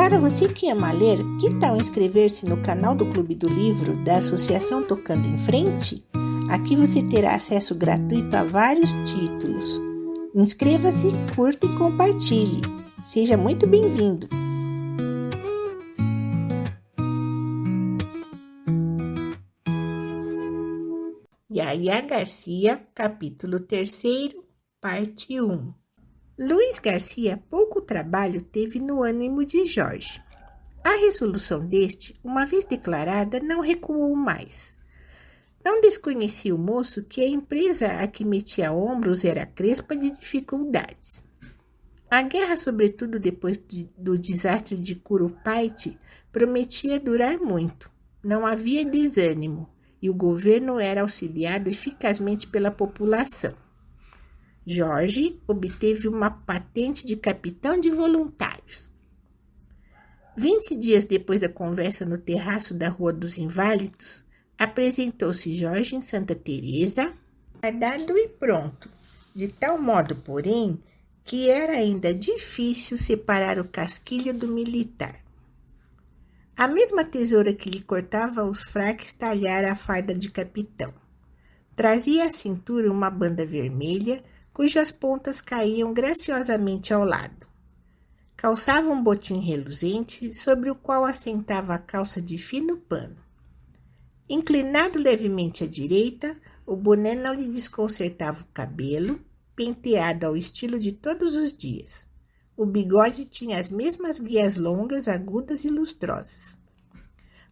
Para você que ama ler, que tal inscrever-se no canal do Clube do Livro da Associação Tocando em Frente? Aqui você terá acesso gratuito a vários títulos. Inscreva-se, curta e compartilhe. Seja muito bem-vindo! Yaya Garcia, capítulo 3, parte 1. Luiz Garcia pouco trabalho teve no ânimo de Jorge. A resolução deste, uma vez declarada, não recuou mais. Não desconhecia o moço que a empresa a que metia ombros era crespa de dificuldades. A guerra, sobretudo depois do desastre de Curupaiti, prometia durar muito. Não havia desânimo e o governo era auxiliado eficazmente pela população. Jorge obteve uma patente de capitão de voluntários. 20 dias depois da conversa no terraço da Rua dos Inválidos, apresentou-se Jorge em Santa Teresa, fardado e pronto, de tal modo, porém, que era ainda difícil separar o casquilho do militar. A mesma tesoura que lhe cortava os fraques talhara a farda de capitão. Trazia à cintura uma banda vermelha, cujas pontas caíam graciosamente ao lado. Calçava um botim reluzente, sobre o qual assentava a calça de fino pano. Inclinado levemente à direita, o boné não lhe desconcertava o cabelo, penteado ao estilo de todos os dias. O bigode tinha as mesmas guias longas, agudas e lustrosas.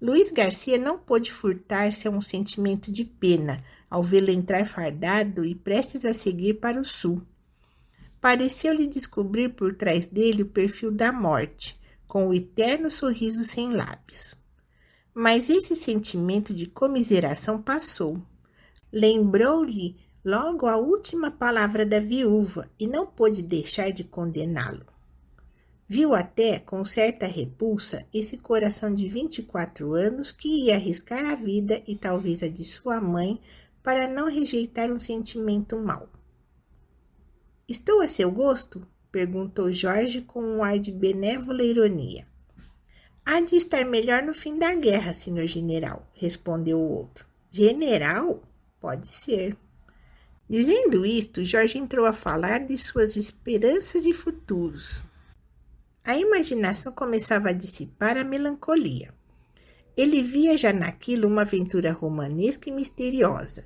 Luiz Garcia não pôde furtar-se a um sentimento de pena ao vê-lo entrar fardado e prestes a seguir para o sul. Pareceu-lhe descobrir por trás dele o perfil da morte, com o eterno sorriso sem lábios. Mas esse sentimento de comiseração passou. Lembrou-lhe logo a última palavra da viúva e não pôde deixar de condená-lo. Viu até, com certa repulsa, esse coração de 24 anos que ia arriscar a vida e talvez a de sua mãe para não rejeitar um sentimento mau. "Estou a seu gosto?" perguntou Jorge com um ar de benévola ironia. "Há de estar melhor no fim da guerra, senhor general", respondeu o outro. "General? Pode ser." Dizendo isto, Jorge entrou a falar de suas esperanças e futuros. A imaginação começava a dissipar a melancolia. Ele via já naquilo uma aventura romanesca e misteriosa.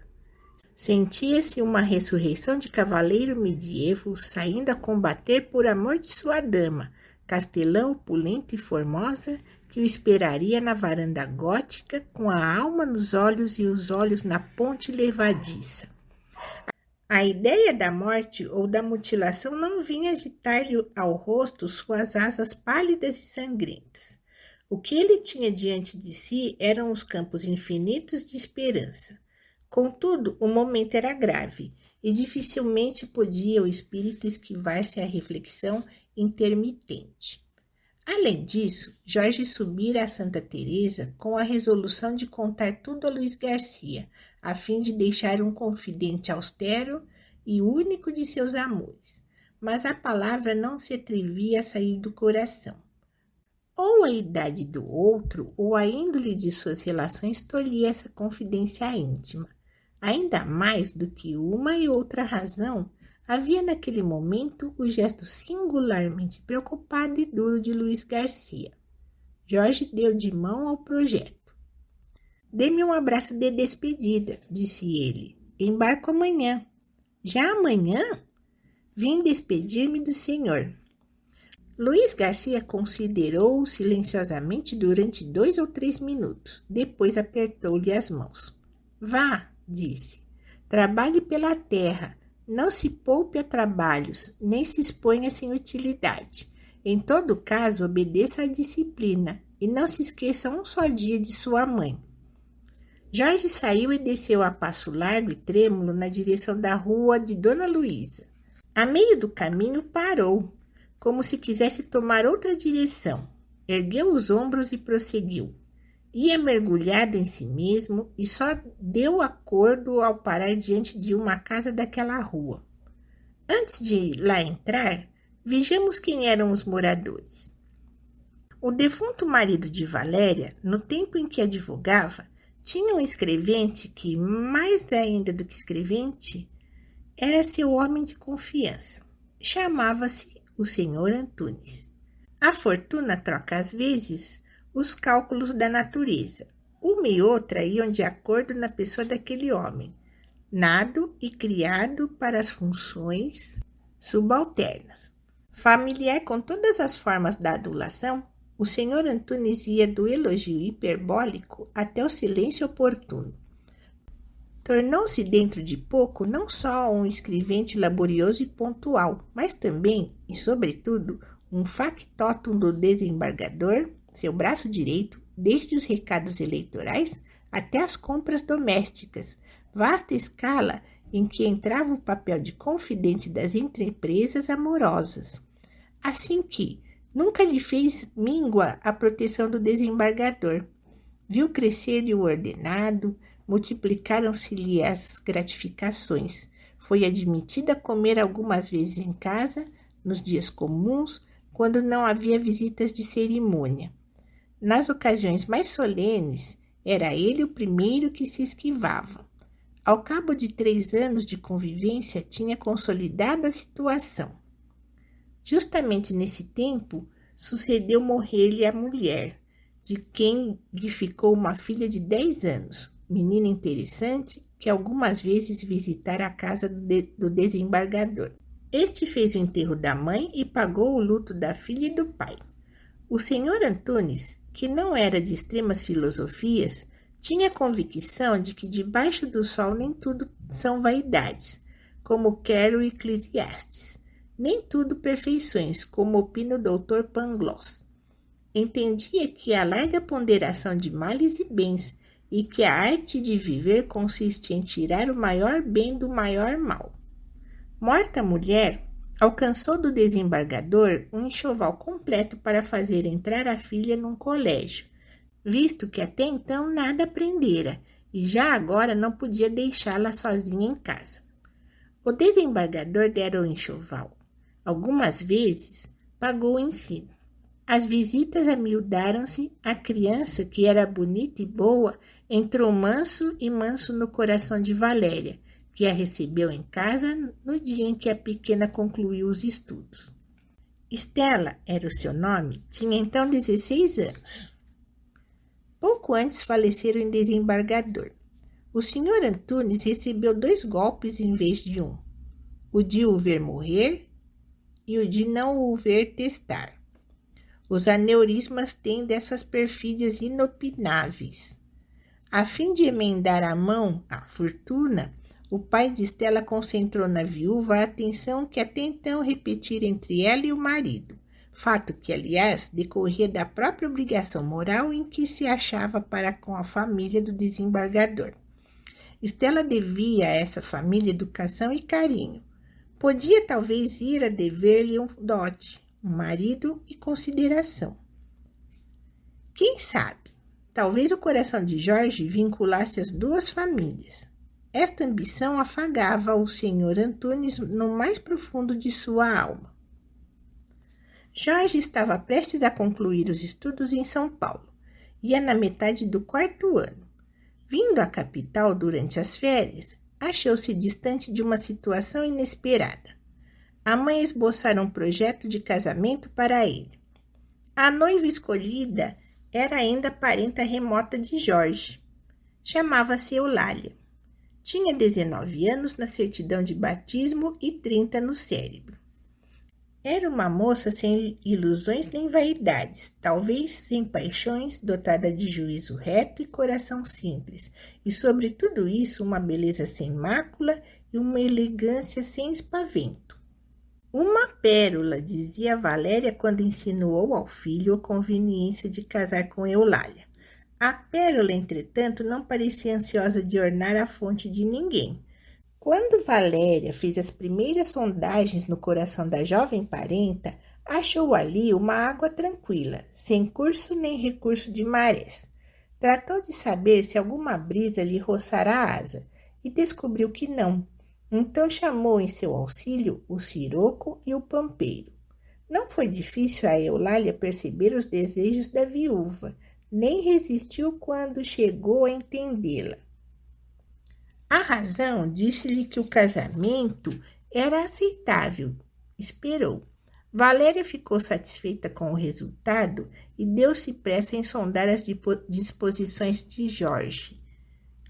Sentia-se uma ressurreição de cavaleiro medievo saindo a combater por amor de sua dama, castelã opulenta e formosa, que o esperaria na varanda gótica, com a alma nos olhos e os olhos na ponte levadiça. A ideia da morte ou da mutilação não vinha agitar-lhe ao rosto suas asas pálidas e sangrentas. O que ele tinha diante de si eram os campos infinitos de esperança. Contudo, o momento era grave e dificilmente podia o espírito esquivar-se à reflexão intermitente. Além disso, Jorge subira a Santa Teresa com a resolução de contar tudo a Luiz Garcia, a fim de deixar um confidente austero e único de seus amores. Mas a palavra não se atrevia a sair do coração. Ou a idade do outro, ou a índole de suas relações tolhia essa confidência íntima. Ainda mais do que uma e outra razão, havia naquele momento o gesto singularmente preocupado e duro de Luiz Garcia. Jorge deu de mão ao projeto. "Dê-me um abraço de despedida", disse ele. "Embarco amanhã." "Já amanhã?" "Vim despedir-me do senhor." Luiz Garcia considerou-o silenciosamente durante 2 ou 3 minutos. Depois apertou-lhe as mãos. "Vá", disse. "Trabalhe pela terra. Não se poupe a trabalhos, nem se exponha sem utilidade. Em todo caso, obedeça à disciplina e não se esqueça um só dia de sua mãe." Jorge saiu e desceu a passo largo e trêmulo na direção da rua de Dona Luísa. A meio do caminho parou, como se quisesse tomar outra direção. Ergueu os ombros e prosseguiu. Ia mergulhado em si mesmo e só deu acordo ao parar diante de uma casa daquela rua. Antes de lá entrar, vejamos quem eram os moradores. O defunto marido de Valéria, no tempo em que advogava, tinha um escrevente que, mais ainda do que escrevente, era seu homem de confiança. Chamava-se o senhor Antunes. A fortuna troca às vezes os cálculos da natureza. Uma e outra iam de acordo na pessoa daquele homem, nado e criado para as funções subalternas. Familiar com todas as formas da adulação, o senhor Antunes ia do elogio hiperbólico até o silêncio oportuno. Tornou-se dentro de pouco não só um escrevente laborioso e pontual, mas também, e sobretudo, um factotum do desembargador, seu braço direito, desde os recados eleitorais até as compras domésticas, vasta escala em que entrava o papel de confidente das empresas amorosas. Assim que nunca lhe fez míngua a proteção do desembargador. Viu crescer-lhe o ordenado, multiplicaram-se-lhe as gratificações. Foi admitida a comer algumas vezes em casa, nos dias comuns, quando não havia visitas de cerimônia. Nas ocasiões mais solenes, era ele o primeiro que se esquivava. Ao cabo de 3 anos de convivência, tinha consolidado a situação. Justamente nesse tempo, sucedeu morrer-lhe a mulher, de quem lhe ficou uma filha de 10 anos, menina interessante, que algumas vezes visitara a casa do desembargador. Este fez o enterro da mãe e pagou o luto da filha e do pai. O senhor Antunes, que não era de extremas filosofias, tinha a convicção de que debaixo do sol nem tudo são vaidades, como quer o Eclesiastes, nem tudo perfeições, como opina o doutor Pangloss. Entendia que a larga ponderação de males e bens e que a arte de viver consiste em tirar o maior bem do maior mal. Morta a mulher, alcançou do desembargador um enxoval completo para fazer entrar a filha num colégio, visto que até então nada aprendera e já agora não podia deixá-la sozinha em casa. O desembargador dera o enxoval. Algumas vezes pagou o ensino. As visitas amiudaram-se, a criança, que era bonita e boa, entrou manso no coração de Valéria, que a recebeu em casa no dia em que a pequena concluiu os estudos. Estela era o seu nome, tinha então 16 anos. Pouco antes falecera o desembargador. O senhor Antunes recebeu 2 golpes em vez de um, o de o ver morrer e o de não o ver testar. Os aneurismas têm dessas perfídias inopináveis. A fim de emendar a mão à fortuna, o pai de Estela concentrou na viúva a atenção que até então repetira entre ela e o marido, fato que, aliás, decorria da própria obrigação moral em que se achava para com a família do desembargador. Estela devia a essa família educação e carinho. Podia talvez ir a dever-lhe um dote, um marido e consideração. Quem sabe, talvez o coração de Jorge vinculasse as 2 famílias. Esta ambição afagava o senhor Antunes no mais profundo de sua alma. Jorge estava prestes a concluir os estudos em São Paulo. Ia na metade do 4º ano. Vindo à capital durante as férias, achou-se distante de uma situação inesperada. A mãe esboçara um projeto de casamento para ele. A noiva escolhida era ainda parenta remota de Jorge. Chamava-se Eulália. Tinha 19 anos na certidão de batismo e 30 no cérebro. Era uma moça sem ilusões nem vaidades, talvez sem paixões, dotada de juízo reto e coração simples, e sobre tudo isso uma beleza sem mácula e uma elegância sem espavento. Uma pérola, dizia Valéria quando insinuou ao filho a conveniência de casar com Eulália. A pérola, entretanto, não parecia ansiosa de ornar a fonte de ninguém. Quando Valéria fez as primeiras sondagens no coração da jovem parenta, achou ali uma água tranquila, sem curso nem recurso de marés. Tratou de saber se alguma brisa lhe roçara a asa, e descobriu que não. Então chamou em seu auxílio o siroco e o pampeiro. Não foi difícil a Eulália perceber os desejos da viúva, nem resistiu quando chegou a entendê-la. A razão disse-lhe que o casamento era aceitável. Esperou. Valéria ficou satisfeita com o resultado e deu-se pressa em sondar as disposições de Jorge,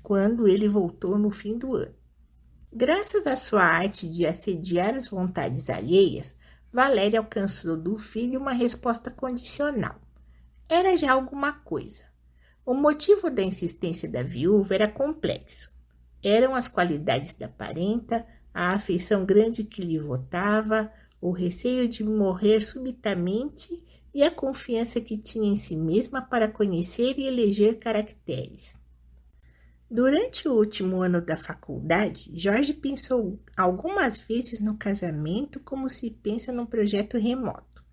quando ele voltou no fim do ano. Graças à sua arte de assediar as vontades alheias, Valéria alcançou do filho uma resposta condicional. Era já alguma coisa. O motivo da insistência da viúva era complexo. Eram as qualidades da parenta, a afeição grande que lhe votava, o receio de morrer subitamente e a confiança que tinha em si mesma para conhecer e eleger caracteres. Durante o último ano da faculdade, Jorge pensou algumas vezes no casamento como se pensa num projeto remoto.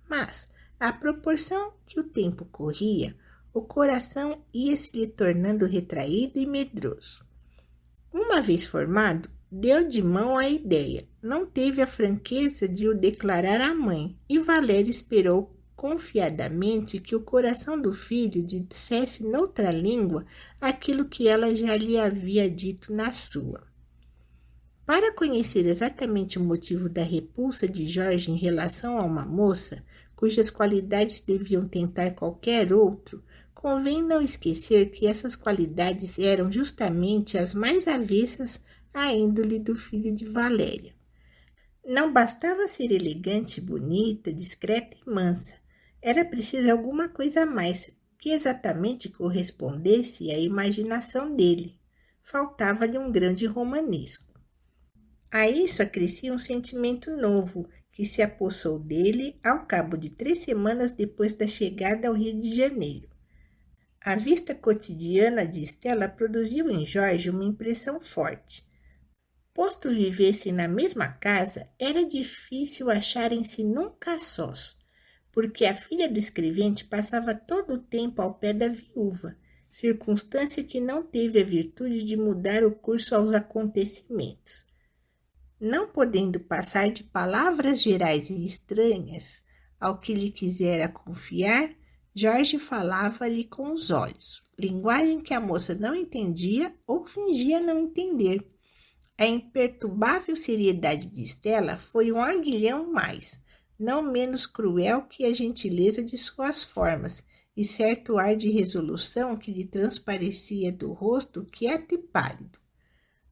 Mas, à proporção que o tempo corria, o coração ia se lhe tornando retraído e medroso. Uma vez formado, deu de mão à ideia, não teve a franqueza de o declarar à mãe, e Valéria esperou confiadamente que o coração do filho dissesse noutra língua aquilo que ela já lhe havia dito na sua. Para conhecer exatamente o motivo da repulsa de Jorge em relação a uma moça, cujas qualidades deviam tentar qualquer outro, convém não esquecer que essas qualidades eram justamente as mais avessas à índole do filho de Valéria. Não bastava ser elegante, bonita, discreta e mansa. Era preciso alguma coisa a mais, que exatamente correspondesse à imaginação dele. Faltava-lhe um grande romanesco. A isso acrescia um sentimento novo, que se apossou dele ao cabo de 3 semanas depois da chegada ao Rio de Janeiro. A vista cotidiana de Estela produziu em Jorge uma impressão forte. Posto vivessem na mesma casa, era difícil acharem-se nunca sós, porque a filha do escrevente passava todo o tempo ao pé da viúva, circunstância que não teve a virtude de mudar o curso aos acontecimentos. Não podendo passar de palavras gerais e estranhas ao que lhe quisera confiar, Jorge falava-lhe com os olhos, linguagem que a moça não entendia ou fingia não entender. A imperturbável seriedade de Estela foi um aguilhão mais, não menos cruel que a gentileza de suas formas e certo ar de resolução que lhe transparecia do rosto quieto e pálido.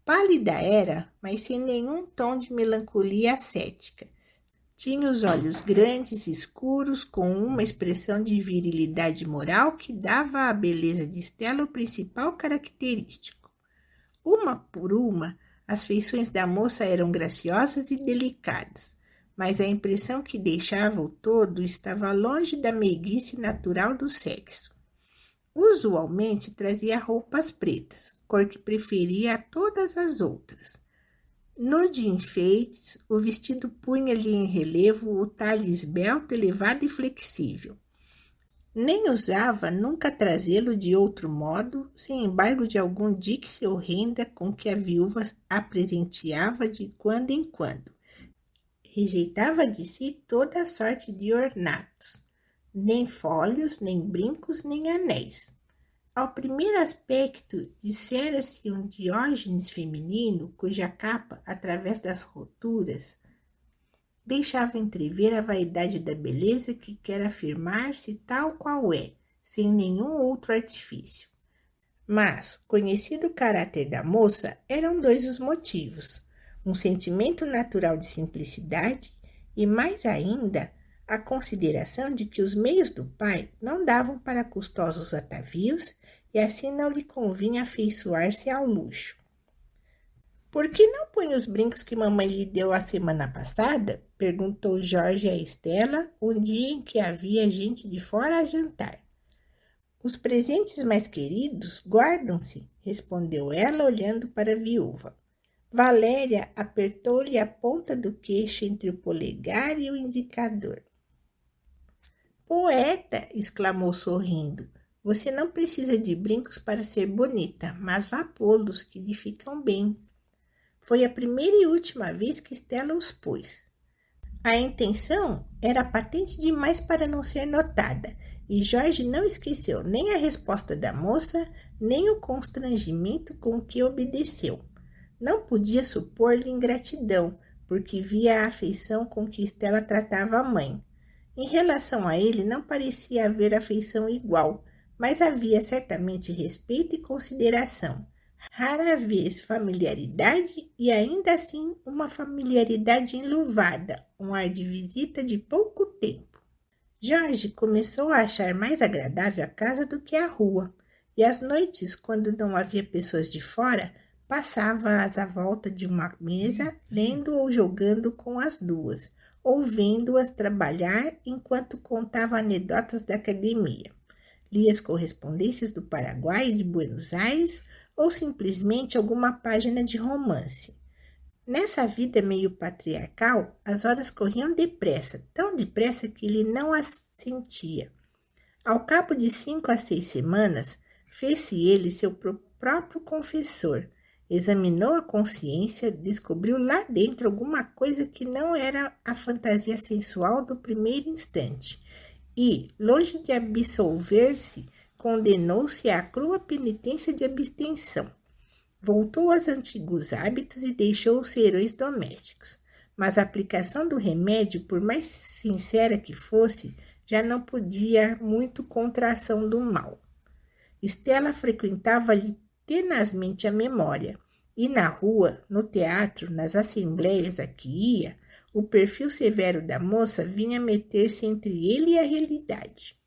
Pálida era, mas sem nenhum tom de melancolia ascética. Tinha os olhos grandes, escuros, com uma expressão de virilidade moral que dava à beleza de Estela o principal característico. Uma por uma, as feições da moça eram graciosas e delicadas, mas a impressão que deixava o todo estava longe da meiguice natural do sexo. Usualmente trazia roupas pretas, cor que preferia a todas as outras. No de enfeites, o vestido punha-lhe em relevo o talhe esbelto, elevado e flexível. Nem usava nunca trazê-lo de outro modo, sem embargo de algum dique horrenda com que a viúva a presenteava de quando em quando. Rejeitava de si toda a sorte de ornatos, nem folhos, nem brincos, nem anéis. Ao primeiro aspecto, dissera-se um Diógenes feminino, cuja capa, através das roturas, deixava entrever a vaidade da beleza que quer afirmar-se tal qual é, sem nenhum outro artifício. Mas, conhecido o caráter da moça, eram 2 os motivos: um sentimento natural de simplicidade e, mais ainda, a consideração de que os meios do pai não davam para custosos atavios e assim não lhe convinha afeiçoar-se ao luxo. "Por que não põe os brincos que mamãe lhe deu a semana passada?" perguntou Jorge a Estela, um dia em que havia gente de fora a jantar. "Os presentes mais queridos guardam-se", respondeu ela, olhando para a viúva. Valéria apertou-lhe a ponta do queixo entre o polegar e o indicador. "Poeta!" exclamou sorrindo. "Você não precisa de brincos para ser bonita, mas vá pô-los, que lhe ficam bem." Foi a primeira e última vez que Estela os pôs. A intenção era patente demais para não ser notada, e Jorge não esqueceu nem a resposta da moça, nem o constrangimento com que obedeceu. Não podia supor-lhe ingratidão, porque via a afeição com que Estela tratava a mãe. Em relação a ele, não parecia haver afeição igual, mas havia certamente respeito e consideração. Rara vez familiaridade e ainda assim uma familiaridade enluvada, um ar de visita de pouco tempo. Jorge começou a achar mais agradável a casa do que a rua, e às noites, quando não havia pessoas de fora, passava-as à volta de uma mesa, lendo ou jogando com as duas, ou vendo-as trabalhar enquanto contava anedotas da academia. Lia as correspondências do Paraguai e de Buenos Aires, ou simplesmente alguma página de romance. Nessa vida meio patriarcal, as horas corriam depressa, tão depressa que ele não as sentia. Ao cabo de 5 a 6 semanas, fez-se ele seu próprio confessor, examinou a consciência, descobriu lá dentro alguma coisa que não era a fantasia sensual do primeiro instante e, longe de absolver-se, condenou-se à crua penitência de abstenção. Voltou aos antigos hábitos e deixou os serões domésticos, mas a aplicação do remédio, por mais sincera que fosse, já não podia muito contra a ação do mal. Estela frequentava-lhe tenazmente a memória, e na rua, no teatro, nas assembleias a que ia, o perfil severo da moça vinha meter-se entre ele e a realidade.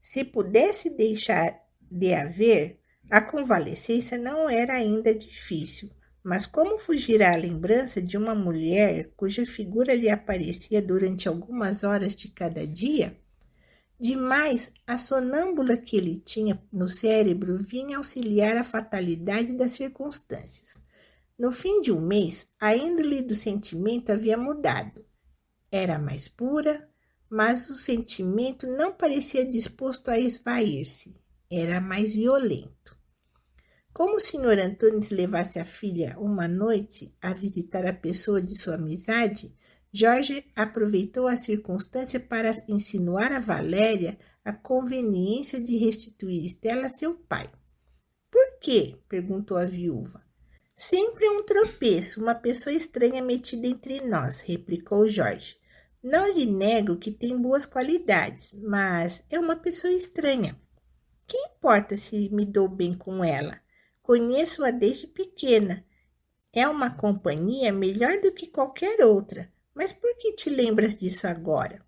Se pudesse deixar de haver, a convalescência não era ainda difícil, mas como fugir à lembrança de uma mulher cuja figura lhe aparecia durante algumas horas de cada dia? Demais, a sonâmbula que ele tinha no cérebro vinha auxiliar a fatalidade das circunstâncias. No fim de um mês, a índole do sentimento havia mudado. Era mais pura, mas o sentimento não parecia disposto a esvair-se. Era mais violento. Como o Sr. Antunes levasse a filha uma noite a visitar a pessoa de sua amizade, Jorge aproveitou a circunstância para insinuar a Valéria a conveniência de restituir Estela a seu pai. Por quê? Perguntou a viúva. Sempre é um tropeço, uma pessoa estranha metida entre nós, replicou Jorge. Não lhe nego que tem boas qualidades, mas é uma pessoa estranha. Que importa se me dou bem com ela? Conheço-a desde pequena. É uma companhia melhor do que qualquer outra. Mas por que te lembras disso agora?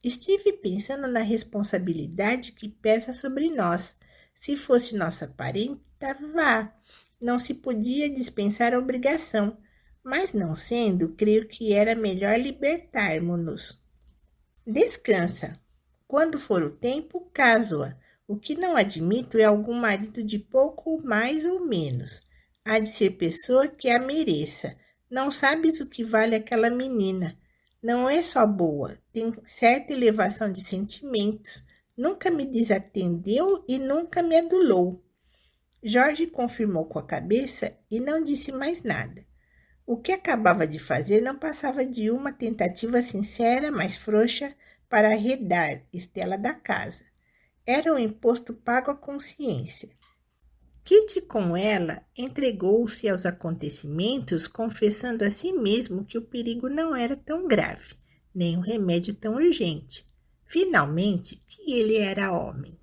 Estive pensando na responsabilidade que pesa sobre nós. Se fosse nossa parenta, vá. Não se podia dispensar a obrigação. Mas não sendo, creio que era melhor libertarmos-nos. Descansa. Quando for o tempo, caso-a. O que não admito é algum marido de pouco mais ou menos. Há de ser pessoa que a mereça. Não sabes o que vale aquela menina. Não é só boa, tem certa elevação de sentimentos. Nunca me desatendeu e nunca me adulou. Jorge confirmou com a cabeça e não disse mais nada. O que acabava de fazer não passava de uma tentativa sincera, mas frouxa, para arredar Estela da casa. Era um imposto pago à consciência. Kitty, com ela, entregou-se aos acontecimentos, confessando a si mesmo que o perigo não era tão grave, nem o remédio tão urgente. Finalmente, que ele era homem.